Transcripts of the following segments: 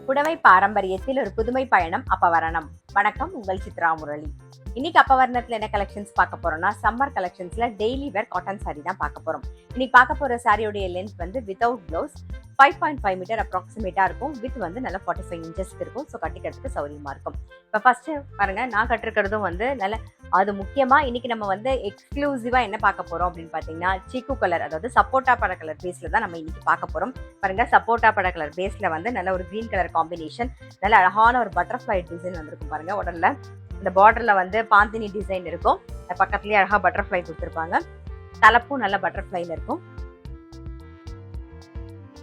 புடவை பாரம்பரியத்தில் ஒரு புதுமை பயணம் அப்பவரணம். வணக்கம், உங்கள் சித்ரா முரளி. இன்னைக்கு அப்பவரணத்துல என்ன கலெக்ஷன்ஸ் பார்க்க போறோம்னா, சம்மர் கலெக்ஷன்ஸ்ல டெய்லி வேர் காட்டன் சாரி தான் பார்க்க போறோம். இன்னைக்கு பார்க்க போற சாரியோடைய லென்த் வந்து வித்தவுட் பிளவுஸ் 5.5 மீட்டர் அப்ராக்சிமேட்டா இருக்கும். வித் வந்து நல்ல 45 இன்ச்சஸ்க்கு இருக்கும். ஸோ கட்டிக்கிறதுக்கு சௌரியமா இருக்கும். இப்போ ஃபர்ஸ்ட் பாருங்க, நான் கட்டிருக்கிறதும் வந்து நல்ல, அது முக்கியமா இன்னைக்கு நம்ம வந்து எக்ஸ்க்ளூசிவா என்ன பார்க்க போறோம் அப்படின்னு பாத்தீங்கன்னா, சீக்கு கலர், அதாவது சப்போட்டா பட கலர் பேஸ்ல தான் நம்ம இன்னைக்கு பார்க்க போறோம். பாருங்க, சப்போட்டா பட கலர் பேஸ்ல வந்து நல்ல ஒரு கிரீன் கலர் காம்பினேஷன், நல்ல அழகான ஒரு பட்டர்ஃபிளை டிசைன் வந்திருக்கும். பாருங்க, உடல்ல இந்த பார்டர்ல வந்து பாந்தினி டிசைன் இருக்கும். பக்கத்துலயே அழகா பட்டர்ஃபிளை கொடுத்துருப்பாங்க. தலைப்பும் நல்ல பட்டர்ஃபிளைல இருக்கும்.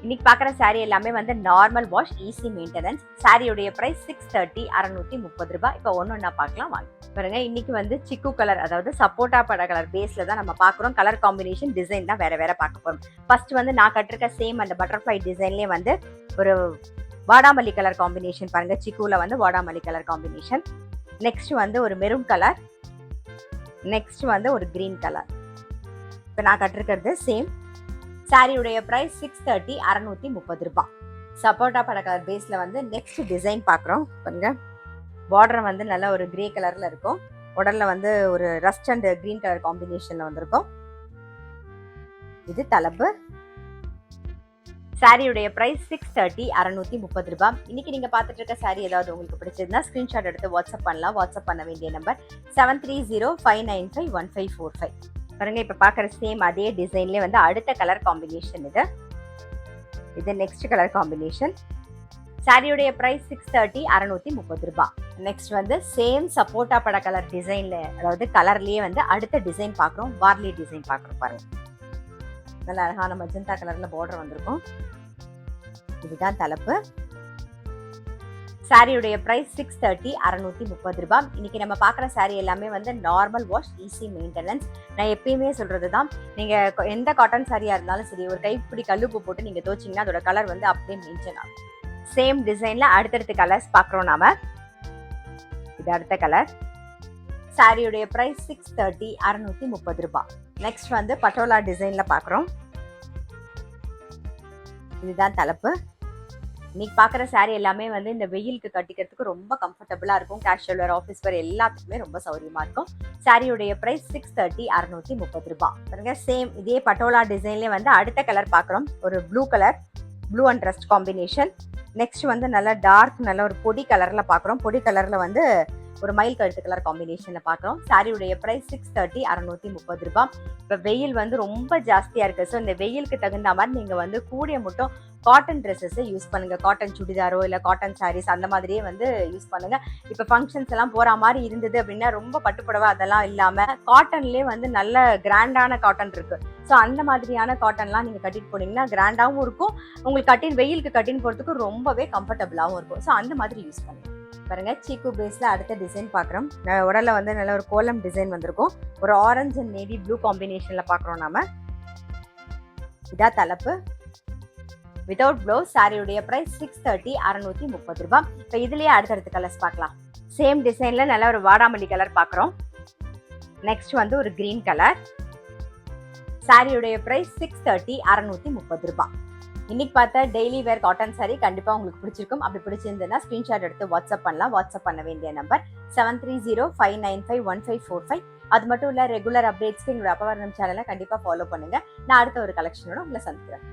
இன்னைக்கு பாக்குற சாரி எல்லாமே வந்து நார்மல் வாஷ், ஈஸி மெயின்டெனன்ஸ். சாரியுடைய பிரைஸ் 630, 630 ரூபாய். இப்போ ஒன்னொன்னா பார்க்கலாம் வாங்க. பாருங்க, இன்னைக்கு வந்து சிக்கு கலர், அதாவது சப்போட்டா பட கலர் பேஸ்ல தான் நம்ம பாக்குறோம். கலர் காம்பினேஷன் டிசைன் தான் வேற வேற பார்க்க போறோம். ஃபர்ஸ்ட் வந்து நான் கட்டிருக்க சேம் அந்த பட்டர்ஃபிளை டிசைன்லயே வந்து ஒரு வாடாமல்லி கலர் காம்பினேஷன். பாருங்க, சிக்குல வந்து வாடாமல்லி கலர் காம்பினேஷன். நெக்ஸ்ட் வந்து ஒரு மெரூன் கலர். நெக்ஸ்ட் வந்து ஒரு கிரீன் கலர். இப்போ நான் கட்டிருக்கிறது சேம். சாரியுடைய பிரைஸ் 630, 630 ரூபாய். சப்போட்டா பட கலர் பேஸ்ல வந்து நெக்ஸ்ட் டிசைன் பாக்குறோம். பாருங்க, பார்டர் வந்து நல்ல ஒரு கிரே கலர்ல இருக்கும். உடல்ல வந்து ஒரு ரஸ்ட் அண்ட் கிரீன் கலர் காம்பினேஷன்ல வந்திருக்கும். இது தலைப்பு. சாரியுடைய பிரைஸ் 630, 630 ரூபாய். இன்னைக்கு நீங்க பாத்துட்டு இருக்க சாரி ஏதாவது உங்களுக்கு பிடிச்சிருந்தா ஸ்கிரீன்ஷாட் எடுத்து வாட்ஸ்அப் பண்ணலாம். வாட்ஸ்அப் பண்ண வேண்டிய நம்பர் 7305951545. பாருங்க, இப்ப பாக்குற சேம் அதே டிசைன்லயே வந்து அடுத்த கலர் காம்பினேஷன் இது நெக்ஸ்ட் கலர் காம்பினேஷன். சாரியுடைய பிரைஸ் 630, 630 ரூபாய். நெக்ஸ்ட் வந்து சேம் சப்போட்டா பட கலர் டிசைன்ல, அதாவது கலர்லயே வந்து அடுத்த டிசைன் பாக்குறோம். பார்லி டிசைன் பாக்குறோம். பாருங்க, நல்ல அழகான மஜந்தா கலர்ல பார்டர் வந்திருக்கும். இதுதான் தலைப்பு. சாரியுடைய பிரைஸ் 630, 630 ரூபாய். இன்னைக்கு நம்ம பாக்குற சாரி எல்லாமே வந்து நார்மல் வாஷ், ஈஸி மெயின்டெனன்ஸ். நான் எப்பயுமே சொல்றதுதான், நீங்க எந்த காட்டன் சாரியா இருந்தாலும் சரி, ஒரு கைப்பிடி கல்லுப்பு போட்டு நீங்க துவச்சிங்கன்னா அதோட கலர் வந்து அப்படியே மெயின்டைன் ஆகும். சேம் டிசைன்ல அடுத்தடுத்த கலர்ஸ் பாக்குறோம் நாம. இது அடுத்த கலர். சாரியுடைய பிரைஸ் 630, 630 ரூபாய். நெக்ஸ்ட் வந்து பட்டோலா டிசைன்ல பாக்குறோம். இதுதான் தலைப்பு. இன்னைக்கு பாக்குற சாரி எல்லாமே வந்து இந்த வெயிலுக்கு கட்டிக்கிறதுக்கு ரொம்ப கம்ஃபர்டபுளா இருக்கும். கேஷுவல் வேர், ஆஃபீஸ் வேர் எல்லாத்துக்குமே ரொம்ப சௌரியமா இருக்கும். சாரியுடைய பிரைஸ் 630, 630 ரூபாய். பாருங்க, சேம் இதே பட்டோலா டிசைன்லயே வந்து அடுத்த கலர் பாக்குறோம். ஒரு blue colour, blue and rust combination. Next வந்து நல்ல டார்க், நல்ல ஒரு பொடி கலர்ல பாக்குறோம். பொடி கலர்ல வந்து ஒரு மயில் கழுத்து கலர் காம்பினேஷன்ல பாக்குறோம். சாரியுடைய பிரைஸ் 630, 630 ரூபாய். இப்ப வெயில் வந்து ரொம்ப ஜாஸ்தியா இருக்கு. ஸோ இந்த வெயிலுக்கு தகுந்த மாதிரி நீங்க வந்து கூடிய மட்டும் காட்டன் ட்ரெஸ்ஸஸ் யூஸ் பண்ணுங்க. காட்டன் சுடிதாரோ இல்ல காட்டன் சாரீஸ் அந்த மாதிரியே வந்து யூஸ் பண்ணுங்க. இப்ப ஃபங்க்ஷன்ஸ் எல்லாம் போற மாதிரி இருந்தது அப்படின்னா ரொம்ப பட்டுப்புடவை அதெல்லாம் இல்லாம காட்டன்லயே வந்து நல்ல கிராண்டான காட்டன் இருக்கு. ஸோ அந்த மாதிரியான காட்டன்லாம் நீங்க கட்டிட்டு போனீங்கன்னா கிராண்டாவும் இருக்கும். உங்களுக்கு கட்டின் வெயிலுக்கு கட்டின்னு போறதுக்கு ரொம்பவே கம்ஃபர்டபுளாகவும் இருக்கும். ஸோ அந்த மாதிரி யூஸ் பண்ணுங்க. பாருங்க, சீக்கு பேஸ்ல அடுத்த டிசைன் பாக்குறோம். உடல்ல வந்து நல்ல ஒரு கோலம் டிசைன் வந்திருக்கும். ஒரு ஆரஞ்சு அண்ட் நேவி ப்ளூ காம்பினேஷன்ல பாக்குறோம் நாம. இதா தலைப்பு. Without blouse. சாரியுடைய பிரைஸ் 630, 630 ரூபாய். இப்போ இதுலயே அடுத்தடுத்த கலர்ஸ் பார்க்கலாம். சேம் டிசைன்ல நல்ல ஒரு வாடாமல்லி கலர் பாக்குறோம். நெக்ஸ்ட் வந்து ஒரு கிரீன் கலர். சாரியுடைய பிரைஸ் 630, 630 ரூபாய். இன்னைக்கு பார்த்த டெய்லி வேர் காட்டன் சாரி கண்டிப்பா உங்களுக்கு பிடிச்சிருக்கும். அப்படி பிடிச்சிருந்ததுன்னா ஸ்கிரீன்ஷாட் எடுத்து வாட்ஸ்அப் பண்ணலாம். வாட்ஸ்அப் பண்ண வேண்டிய நம்பர் 7305951545. அது மட்டும் இல்ல, ரெகுலர் அப்டேட்ஸ்க்கு எங்களோட அப்பவரணம் சேனலை கண்டிப்பா ஃபாலோ பண்ணுங்க. நான் அடுத்த ஒரு கலெக்ஷனோட உங்களை சந்திக்கிறேன்.